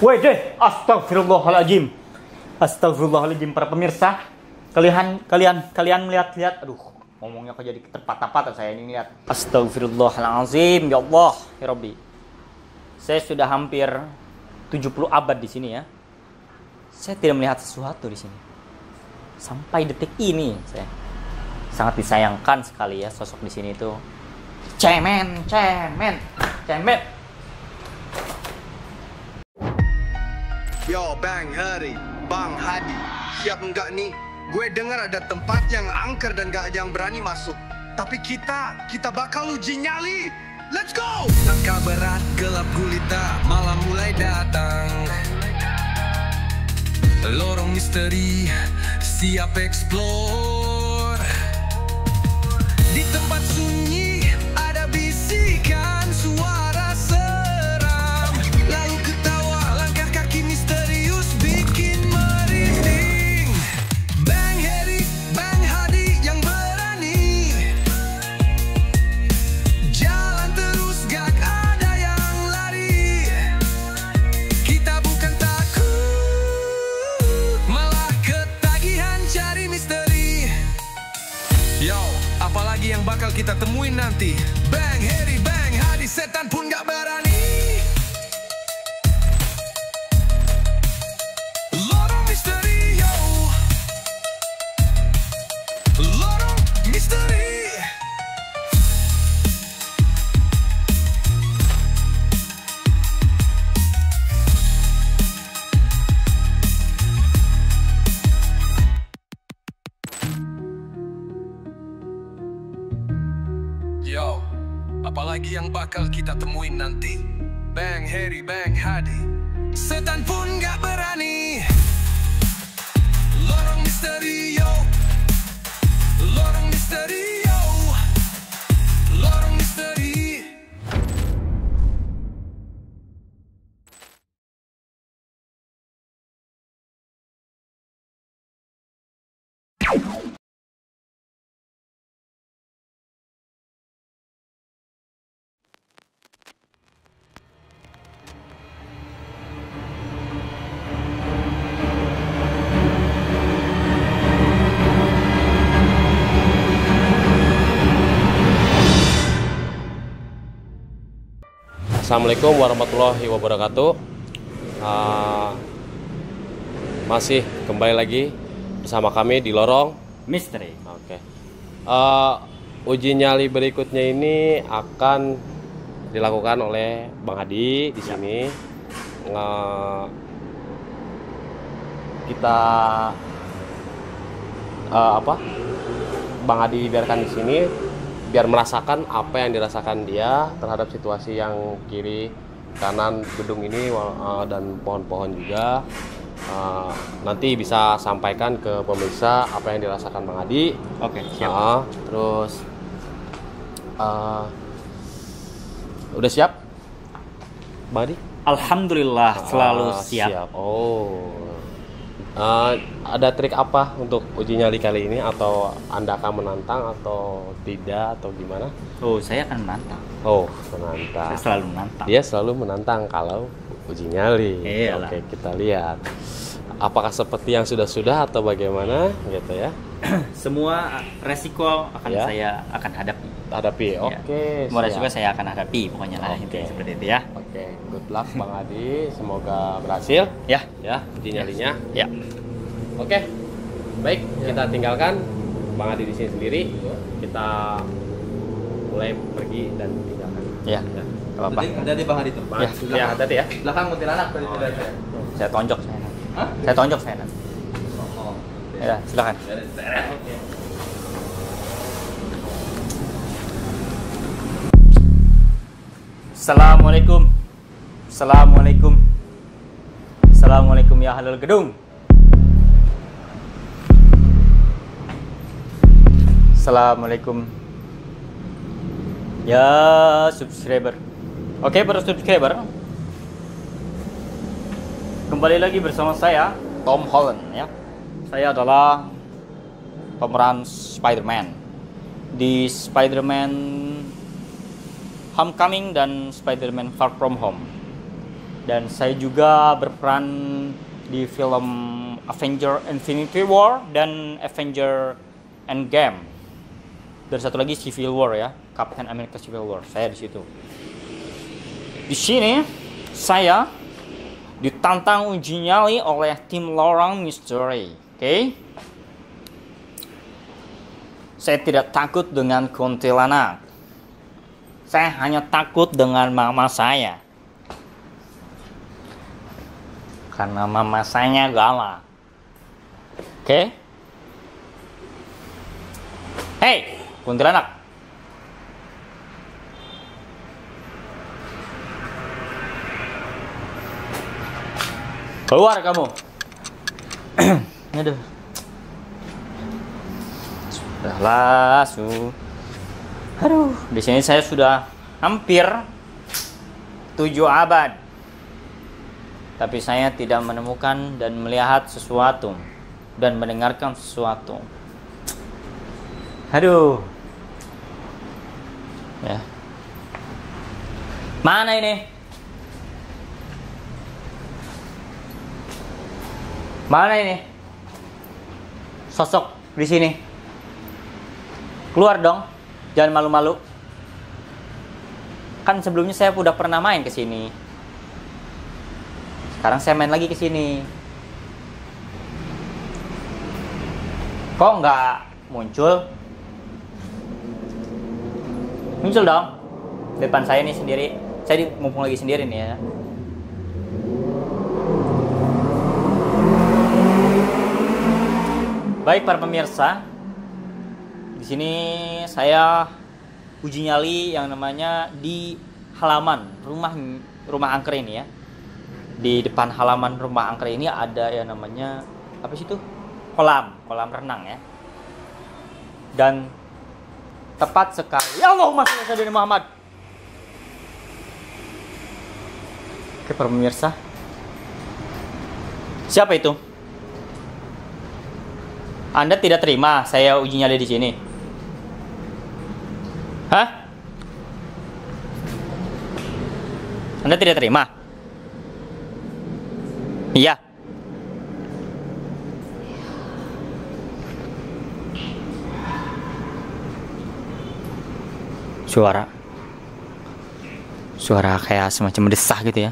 Woi deh, astagfirullahaladzim. Astagfirullahaladzim para pemirsa. Kalian melihat-lihat. Aduh, ngomongnya kok jadi terpatah-patah saya ini lihat. Astagfirullahaladzim, ya Allah, ya Rabbi. Saya sudah hampir 70 abad di sini ya. Saya tidak melihat sesuatu di sini. Sampai detik ini saya sangat disayangkan sekali ya sosok di sini itu. Cemen. Yo, Bang Hari, Bang Hadi, siap enggak nih? Gue dengar ada tempat yang angker dan gak ada yang berani masuk. Tapi kita bakal uji nyali. Let's go! Langkah berat, gelap gulita, malam mulai datang. Lorong misteri, siap explore. Di tempat sunyi, ada bisikan suara seram. Lalu ketawa, langkah kaki misterius bikin merinding. Bang Heri, Bang Hadi yang berani. Jalan terus, gak ada yang lari. Kita bukan takut, malah ketagihan cari misteri. Yo, apalagi yang bakal kita temuin nanti? Bang Heri, Bang Hadi, setan pun gak berani. Lorong misteri, yo. Lorong misteri. Yo, apalagi yang bakal kita temuin nanti? Bang Heri, Bang Hadi, setan pun gak berani. Lorong misteri, yo. Lorong misteri, yo. Lorong misteri. Assalamualaikum warahmatullahi wabarakatuh. Masih kembali lagi bersama kami di Lorong Misteri. Oke. Uji nyali berikutnya ini akan dilakukan oleh Bang Hadi di sini. Kita Bang Hadi biarkan di sini biar merasakan apa yang dirasakan dia terhadap situasi yang kiri kanan gedung ini dan pohon-pohon juga. Nanti bisa sampaikan ke pemirsa apa yang dirasakan Bang Hadi. Oke, siap. Terus udah siap Bang Hadi? Alhamdulillah selalu siap. Ada trik apa untuk uji nyali kali ini, atau Anda akan menantang atau tidak atau gimana? Oh, saya akan menantang. Oh, menantang. Saya selalu menantang. Dia selalu menantang kalau uji nyali. Iyalah. Oke, kita lihat. Apakah seperti yang sudah-sudah atau bagaimana gitu ya? Semua resiko akan Ya. saya akan hadapi. Hadapi. Ya. Oke. Semua siap. resiko saya akan hadapi, pokoknya lah Oke. intinya seperti itu ya. Oke, good luck Bang Hadi. Semoga berhasil Ya, ya uji nyalinya. ya. Oke. Baik, kita tinggalkan Bang Hadi di sini sendiri. Kita mulai pergi dan tinggalkan. Ya. Ya. Gak apa-apa. Hati-hati Bang Hadi tuh. Bang Ya. Hadi, ya, hati-hati ya. Belakang kuntilanak tadi tidak ada. Saya tonjok saya nanti. Hah? Saya tonjok saya nanti. Oh. Ya, silakan. Oke. Assalamualaikum. Assalamualaikum. Assalamualaikum ya halal gedung. Assalamualaikum ya subscriber. Oke, para subscriber, kembali lagi bersama saya Tom Holland ya. Saya adalah pemeran Spider-Man di Spider-Man Homecoming dan Spider-Man Far From Home. Dan saya juga berperan di film Avenger Infinity War dan Avenger Endgame. Dan satu lagi Civil War ya, Captain America Civil War. Saya di situ. Di sini saya ditantang uji nyali oleh tim Lorong Misteri. Oke? Saya tidak takut dengan kuntilanak. Saya hanya takut dengan mama saya. Karena mama saya galak. Oke? Hei, kuntilanak. Keluar kamu. Aduh. Sudahlah, Aduh, di sini saya sudah hampir 7 abad. Tapi saya tidak menemukan dan melihat sesuatu dan mendengarkan sesuatu. Aduh. Ya. Mana ini? Mana ini? Sosok di sini. Keluar dong. Jangan malu-malu. Kan sebelumnya saya udah pernah main ke sini. Sekarang saya main lagi ke sini. Kok nggak muncul? Muncul dong. Depan saya nih sendiri. Saya mumpung lagi sendiri nih ya. Baik para pemirsa. Di sini saya uji nyali yang namanya di halaman rumah angker ini ya. Di depan halaman rumah angker ini ada yang namanya apa sih itu? Kolam renang ya. Dan tepat sekali. Ya Allahumma shalli ala Muhammad. Oke para pemirsa. Siapa itu? Anda tidak terima saya uji nyali di sini? Hah? Anda tidak terima? Iya. Suara kayak semacam desah gitu ya.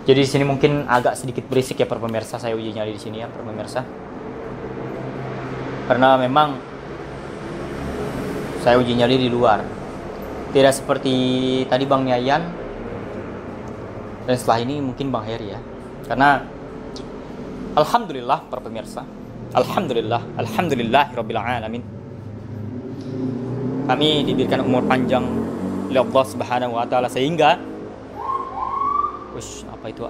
Jadi di sini mungkin agak sedikit berisik ya para pemirsa, saya uji nyali di sini ya para pemirsa. Karena memang saya uji nyali di luar. Tidak seperti tadi Bang Yayan. Dan setelah ini mungkin Bang Heri ya. Karena alhamdulillah para pemirsa. Alhamdulillahirabbil alamin. Kami diberikan umur panjang oleh Allah Subhanahu wa taala sehingga apa itu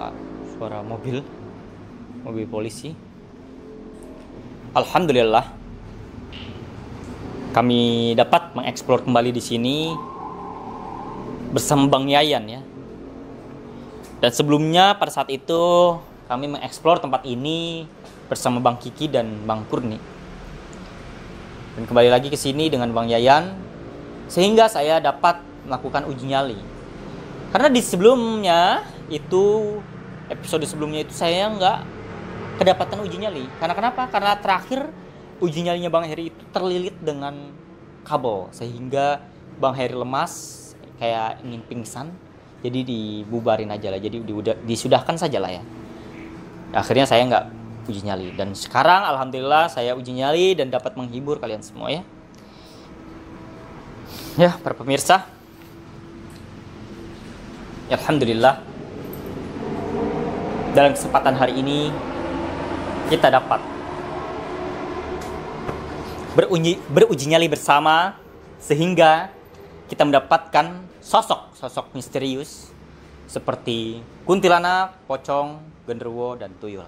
suara mobil polisi. Alhamdulillah kami dapat mengeksplor kembali di sini bersama Bang Yayan ya. Dan sebelumnya pada saat itu kami mengeksplor tempat ini bersama Bang Kiki dan Bang Kurni. Dan kembali lagi ke sini dengan Bang Yayan sehingga saya dapat melakukan uji nyali. Karena di sebelumnya itu episode sebelumnya itu saya nggak kedapatan uji nyali. Karena kenapa? Karena terakhir uji nyalinya Bang Heri itu terlilit dengan kabel sehingga Bang Heri lemas kayak ingin pingsan. Jadi dibubarin aja lah, jadi disudahkan saja lah ya. Akhirnya saya nggak uji nyali. Dan sekarang alhamdulillah saya uji nyali dan dapat menghibur kalian semua ya. Ya para pemirsa, alhamdulillah dalam kesempatan hari ini kita dapat beruji nyali bersama sehingga kita mendapatkan sosok misterius seperti kuntilanak, pocong, genderuwo, dan tuyul.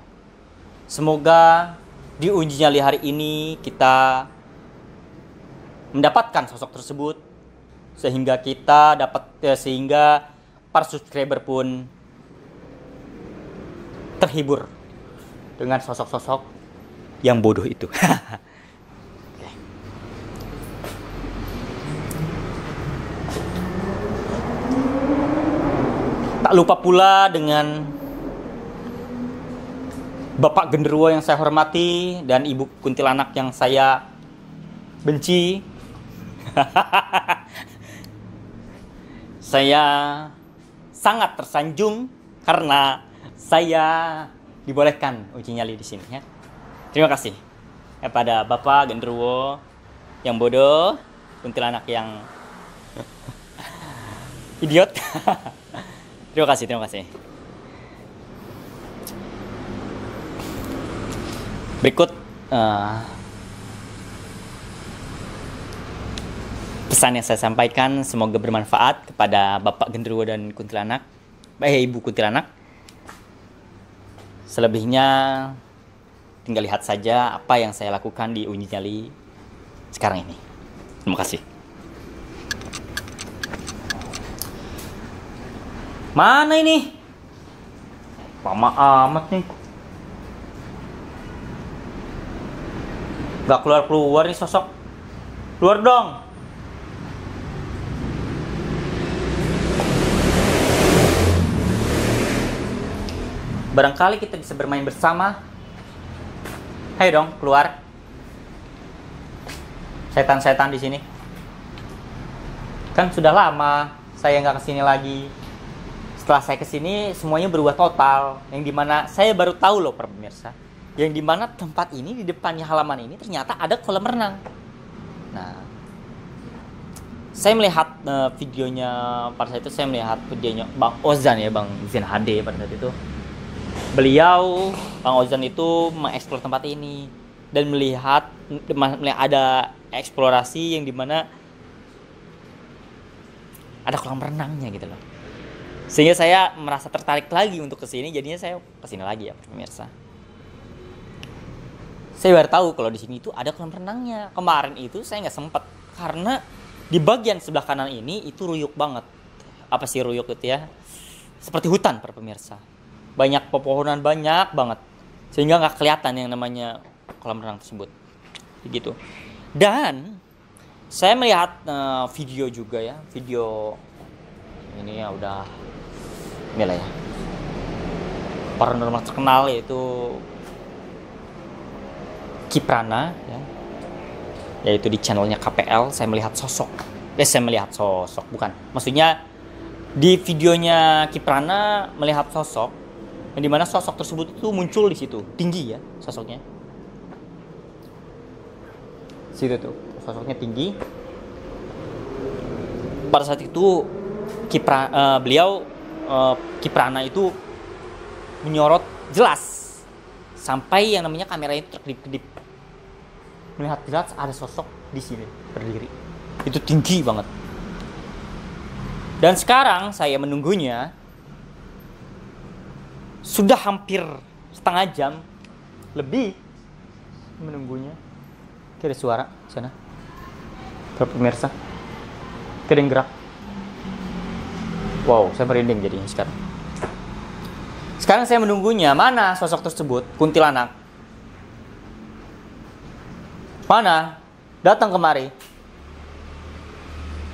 Semoga di uji nyali hari ini kita mendapatkan sosok tersebut sehingga sehingga para subscriber pun terhibur dengan sosok-sosok yang bodoh itu. Tak Tak lupa pula dengan Bapak Genderuwo yang saya hormati dan Ibu Kuntilanak yang saya benci. Saya sangat tersanjung karena saya dibolehkan uji nyali di sini ya. Terima kasih kepada Bapak Genderuwo yang bodoh, Kuntilanak yang idiot. Terima kasih, terima kasih. Berikut pesan yang saya sampaikan, semoga bermanfaat kepada Bapak Genderuwo dan Kuntilanak, Ibu Kuntilanak. Selebihnya tinggal lihat saja apa yang saya lakukan di uji nyali sekarang ini. Terima kasih. Mana ini? Lama amat nih. Gak keluar-keluar nih sosok. Keluar dong. Barangkali kita bisa bermain bersama. Ayo dong, keluar. Setan-setan di sini. Kan sudah lama saya nggak kesini lagi. Setelah saya kesini, semuanya berubah total. Yang dimana saya baru tahu loh, para pemirsa. Yang dimana tempat ini, di depannya halaman ini ternyata ada kolam renang. Nah, saya melihat videonya pada saat itu, saya melihat videonya Bang Ozan ya, Bang Zen HD pada saat itu. Beliau, Bang Ozan itu mengeksplor tempat ini dan melihat ada eksplorasi yang dimana ada kolam renangnya gitu loh. Sehingga saya merasa tertarik lagi untuk kesini, jadinya saya kesini lagi ya pemirsa. Saya baru tahu kalau di sini itu ada kolam renangnya. Kemarin itu saya nggak sempat karena di bagian sebelah kanan ini itu ruyuk banget. Apa sih ruyuk itu ya? Seperti hutan para pemirsa. Banyak pepohonan banyak banget. Sehingga nggak kelihatan yang namanya kolam renang tersebut. Begitu. Dan saya melihat video juga ya, video ini ya udah inilah ya. Paranormal terkenal yaitu Kiprana ya. Yaitu di channelnya KPL saya melihat sosok. Bukan. Maksudnya di videonya Kiprana melihat sosok yang dimana sosok tersebut itu muncul di situ, tinggi ya sosoknya. Situ tuh, sosoknya tinggi. Pada saat itu Kiprana itu menyorot jelas sampai yang namanya kameranya itu terkedip-kedip. Melihat jelas ada sosok di sini berdiri. Itu tinggi banget. Dan sekarang saya menunggunya sudah hampir setengah jam lebih menunggunya. Ada suara sana. Pemirsa. Ada yang gerak. Wow, saya merinding jadinya sekarang. Sekarang saya menunggunya. Mana sosok tersebut? Kuntilanak. Mana? Datang kemari.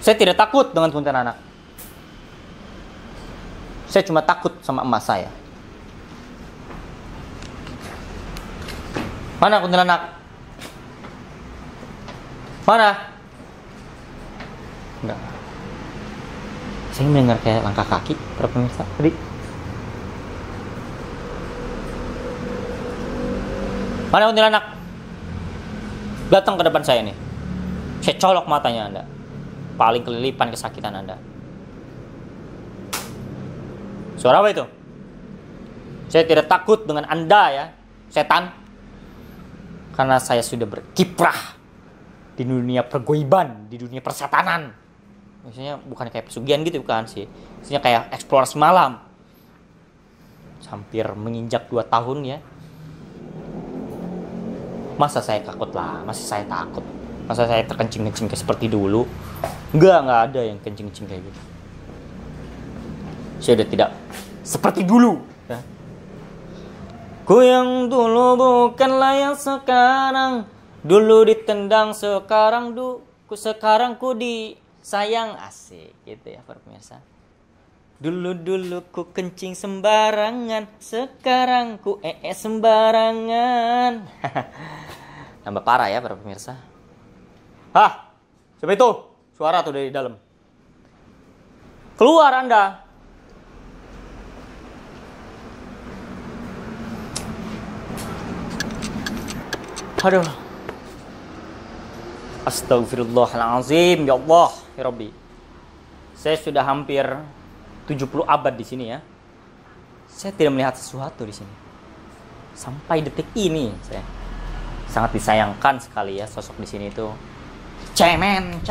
Saya tidak takut dengan kuntilanak. Saya cuma takut sama emas saya. Mana kuntilanak? Mana? Enggak. Saya mendengar kayak langkah kaki para pemirsa tadi. Mana kuntilanak? Datang ke depan saya nih. Saya colok matanya Anda. Paling kelilipan kesakitan Anda. Suara apa itu? Saya tidak takut dengan Anda ya, setan. Karena saya sudah berkiprah di dunia pergoiban, di dunia persetanan. Maksudnya bukan kayak pesugihan gitu bukan sih. Maksudnya kayak eksplorasi malam. Hampir menginjak 2 tahun ya. Masa saya takut lah, masa saya takut. Masa saya terkencing-kencing kayak seperti dulu. Enggak ada yang kencing-kencing kayak gitu. Saya udah tidak seperti dulu ya. Ku yang dulu bukanlah yang sekarang. Dulu ditendang, sekarang ku disayang. Asik gitu ya para pemirsa. Dulu ku kencing sembarangan, sekarang ku sembarangan. Tambah parah ya para pemirsa. Hah, siapa itu? Suara tuh dari dalam. Keluar Anda. Aduh. Astagfirullahaladzim, ya Allah, ya Rabbi. Saya sudah hampir 70 abad di sini ya. Saya tidak melihat sesuatu di sini. Sampai detik ini saya sangat disayangkan sekali ya sosok di sini itu. Cemen.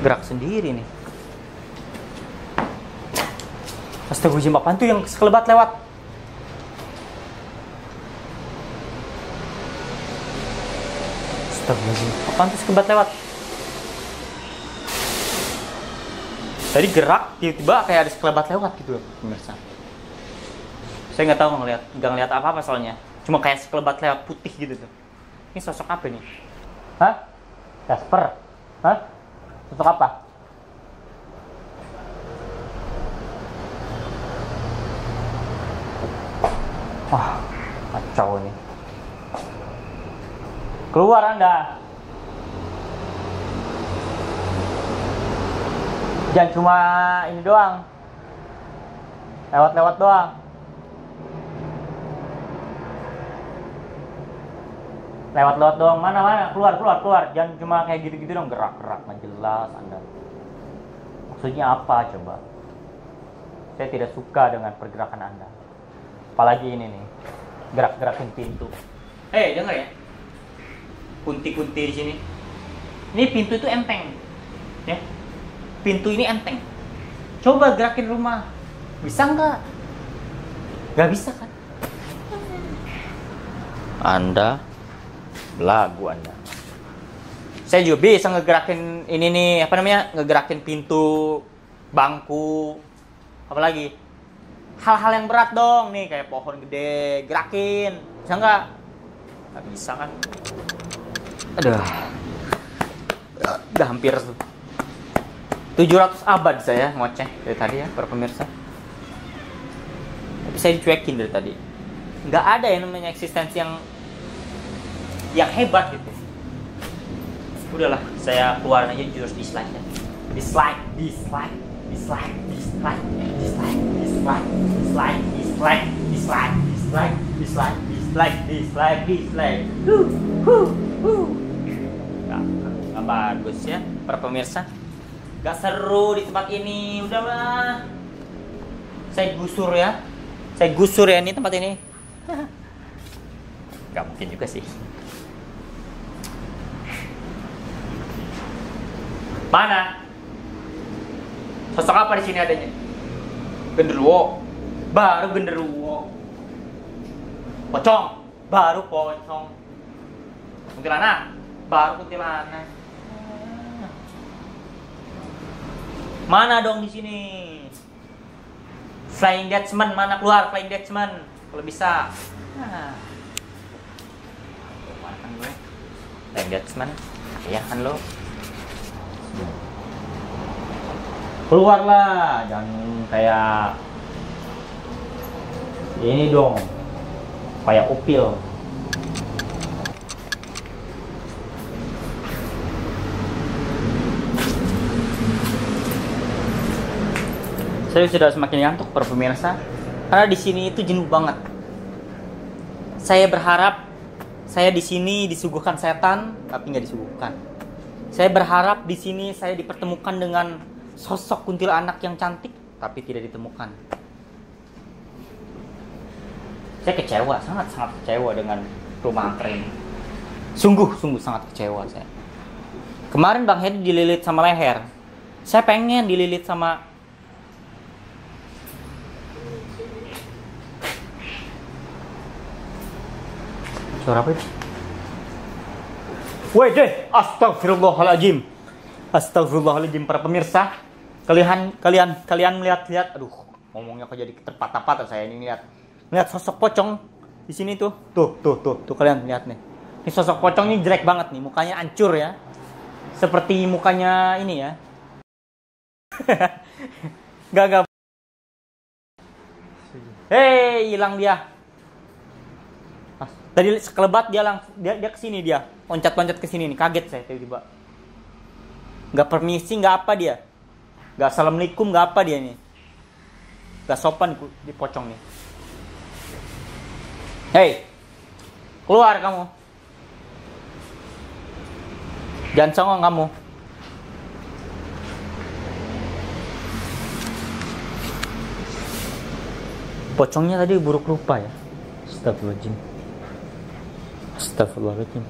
Gerak sendiri nih. Astagfirullahaladzim, apaan tuh yang sekelebat lewat? Astagfirullahaladzim, apaan tuh sekelebat lewat? Tadi gerak, tiba-tiba kayak ada sekelebat lewat gitu pemirsa. Saya nggak tahu nggak ngeliat apa-apa soalnya. Cuma kayak sekelebat lewat putih gitu tuh. Ini sosok apa nih? Hah? Casper? Hah? Sosok apa? Wah, kacau ini. Keluar Anda. Jangan cuma ini doang. Lewat-lewat doang. Lewat-lewat doang. Mana? Keluar. Jangan cuma kayak gitu-gitu dong. Gerak-gerak. Nggak jelas Anda. Maksudnya apa coba? Saya tidak suka dengan pergerakan Anda. Apalagi ini nih, gerak-gerakin pintu. Dengar ya, kunti-kunti di sini. Ini pintu itu enteng, ya. Pintu ini enteng. Coba gerakin rumah, bisa nggak? Nggak bisa kan? Anda, belagu Anda. Saya juga bisa ngegerakin ini nih, ngegerakin pintu, bangku, apalagi. Hal-hal yang berat dong nih, kayak pohon gede, gerakin. Bisa nggak? Nggak bisa kan? Aduh. Udah hampir 700 abad saya ngoceh dari tadi ya, para pemirsa. Tapi saya dicuekin dari tadi. Nggak ada yang namanya eksistensi yang hebat gitu. Udahlah, saya keluarin aja jurus dislike ya. Dislike. Gak bagus ya para pemirsa. Gak seru di tempat ini. Udahlah, saya gusur ya ini tempat ini. Gak mungkin juga sih. Mana? Sosok apa di sini adanya? Genderuwo. Baru genderuwo. Pocong. Baru pocong. Kuntilanak. Baru kuntilanak. Mana dong di sini? Flying Dutchman, mana keluar Flying Dutchman? Kalau bisa. Nah. Mana kan gue? Flying Dutchman. Iya kan lo? Keluarlah, jangan kayak ini dong, kayak upil. Saya sudah semakin ngantuk para pemirsa, karena di sini itu jenuh banget. Saya berharap saya di sini disuguhkan setan, tapi nggak disuguhkan. Saya berharap di sini saya dipertemukan dengan sosok kuntilanak yang cantik, tapi tidak ditemukan. Saya kecewa, sangat kecewa dengan rumah angker ini. Sungguh sangat kecewa saya. Kemarin Bang Hedi dililit sama leher. Saya pengen dililit sama suara apa itu? Wede, astagfirullahaladzim para pemirsa. Kalian melihat, aduh, ngomongnya kok jadi terpatah-patah saya ini lihat sosok pocong di sini tuh kalian lihat nih. Ini sosok pocong ini jelek banget nih, mukanya hancur ya. Seperti mukanya ini ya. Gak. Hei, hilang dia. Tadi sekelebat dia kesini dia. Loncat-loncat kesini nih, kaget saya tiba-tiba. Gak permisi, gak apa dia. Gak assalamualaikum, gak apa dia nih. Gak sopan di pocong nih. Hei, keluar kamu. Jangan songong kamu. Pocongnya tadi buruk rupa ya. Astagfirullahaladzim.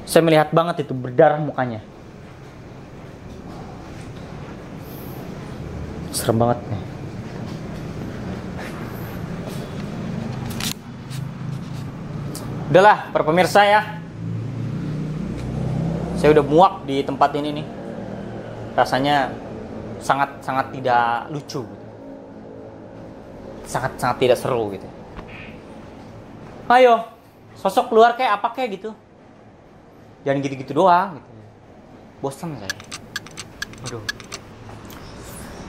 Saya melihat banget itu berdarah mukanya. Serem banget nih. Udahlah, para pemirsa ya. Saya udah muak di tempat ini nih. Rasanya sangat tidak lucu gitu. Sangat tidak seru gitu. Ayo, sosok keluar kayak apa kayak gitu. Jangan gitu-gitu doang gitu. Bosan saya. Aduh.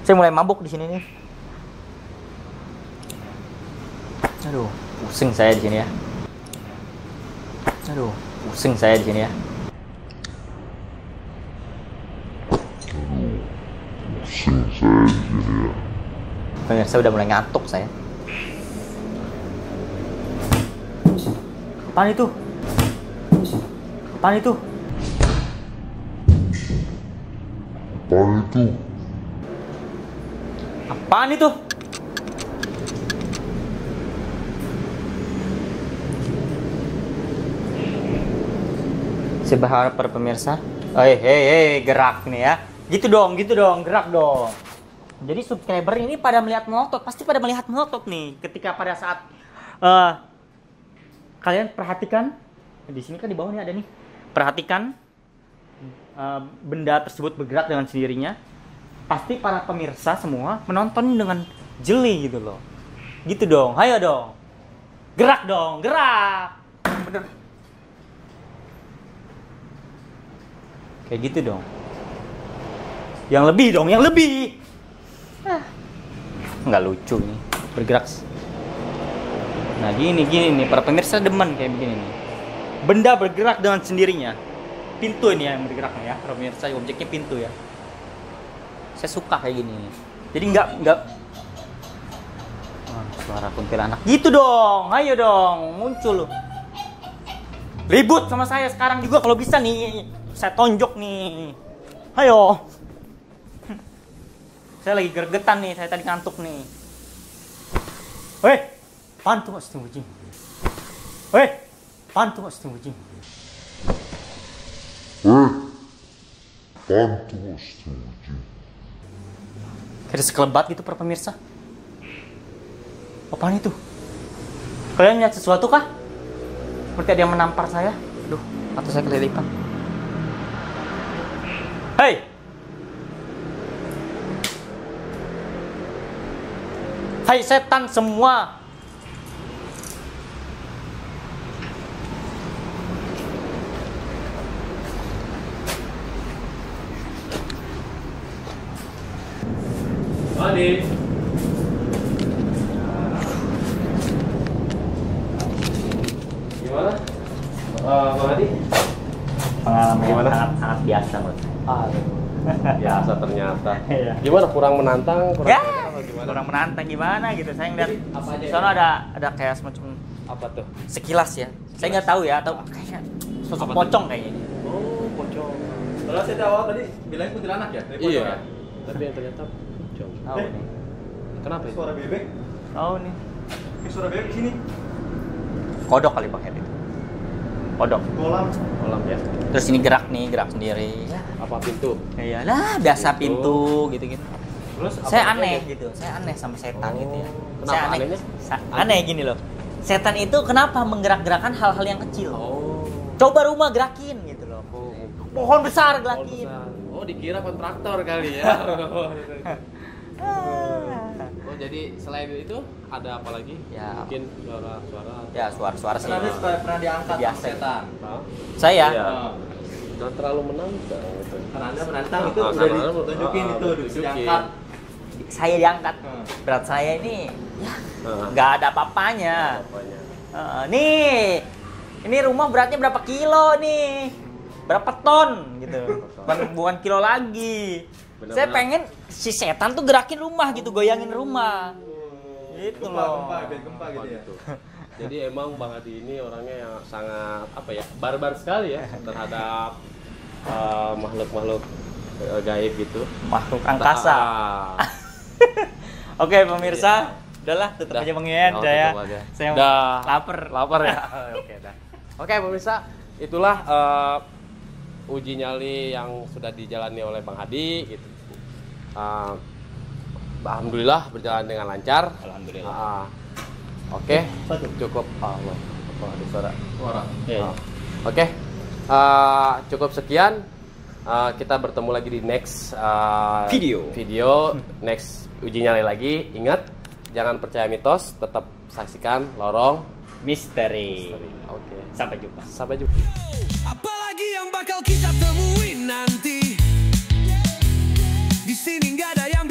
Saya mulai mabuk di sini nih. Aduh, pusing saya di sini ya. Aduh, pusing saya di sini ya. Pemirsa udah mulai ngantuk saya. Apaan itu? Apaan itu? Apaan itu? Saya berharap para pemirsa. Hei, gerak nih ya. Gitu dong, gerak dong. Jadi subscriber ini pada melihat melotot, pasti pada melihat melotot nih. Ketika pada saat kalian perhatikan, di sini kan di bawah nih ada nih. Perhatikan benda tersebut bergerak dengan sendirinya. Pasti para pemirsa semua menonton dengan jeli gitu loh. Gitu dong, ayo dong. Gerak dong, gerak. Bener. Kayak gitu dong. Yang lebih dong, yang lebih. Nggak lucu nih, bergerak. Nah gini nih, para pemirsa demen kayak begini nih. Benda bergerak dengan sendirinya. Pintu ini yang bergerak ya, para pemirsa. Objeknya pintu ya. Saya suka kayak gini nih. Jadi nggak suara kuntilanak. Gitu dong, ayo dong, muncul. Ribut sama saya sekarang juga kalau bisa nih. Saya tonjok nih. Ayo. Saya lagi gergetan nih, saya tadi ngantuk nih. Weh, apaan tuh astagfirullahaladzim? Weh, apaan tuh astagfirullahaladzim? Kayak ada sekelebat gitu para pemirsa. Apaan itu? Kalian lihat sesuatu kah? Seperti ada yang menampar saya. Duh, atau saya kelilipan. Hei! Hai setan semua. Adi. Gimana? Bang Adi? Pengalaman Gimana? sangat biasa menurut saya. Biasa ternyata. Iya. Gimana, kurang menantang? Kurang menantang gimana gitu. Saya ngeliat Apa aja di ya? sana ada kayak semacam Apa tuh? sekilas ya. Saya nggak tahu ya, atau kayaknya sosok Apa tuh? pocong kayaknya. Oh, pocong. Kalau saya di awal tadi bilang kuntilanak ya? Dari pocong Iya. ya? Tapi yang ternyata pocong. Tahu nih. Kenapa ya? Suara bebek. Tahu nih. Suara bebek di sini. Kodok kali Bang Edi. Kodok. Kolam ya. Terus ini gerak sendiri. Ya, Apa pintu? iyalah biasa pintu gitu-gitu. Terus apa Saya aja aneh nih? gitu. Saya aneh sama setan Oh, gitu ya. kenapa Saya aneh. anehnya? Aneh gini loh. Setan itu kenapa menggerak-gerakan hal-hal yang kecil? Oh. Coba rumah gerakin gitu loh. Pohon besar gerakin. Oh, dikira kontraktor kali ya. Oh Oh, jadi selain itu ada apa lagi? Ya. Mungkin suara-suara. Ya, suara-suara sih. Pernah diangkat Biasa. sama setan. Hah? Saya Iya. Oh. Jangan terlalu menantang gitu. Karena Anda menantang itu Ah, udah karena Anda- ditunjukin itu, ditunjukin. diangkat. saya diangkat. Hmm. Berat saya ini ya Heeh. nggak ada apa-apanya. Apanya? Nih, ini rumah beratnya berapa kilo nih? Berapa ton gitu. Bukan kilo lagi. Benar-benar. Saya pengen si setan tuh gerakin rumah gitu, goyangin rumah. Gitu loh. Gempa gitu ya. Gitu. Jadi emang Bang Adi ini orangnya yang sangat apa ya, barbar sekali ya terhadap makhluk-makhluk gaib gitu. Makhluk angkasa. Ah. Oke, pemirsa, udahlah tutup Dah. aja Bang Ian, Oh, udah ya. tutup aja. Saya Dah. lapar. Lapar ya. Oke, dah. Oke, pemirsa, itulah uji nyali yang sudah dijalani oleh Bang Hadi gitu. Alhamdulillah berjalan dengan lancar. Alhamdulillah. Oke, cukup. Allah, apa ada suara? Iya. Oke, cukup sekian. Kita bertemu lagi di next video next uji nyali lagi. Ingat, jangan percaya mitos, tetap saksikan Lorong Misteri. Oke, Sampai jumpa. sampai jumpa. Apalagi yang bakal kita temuin nanti. Di sini nggak ada yang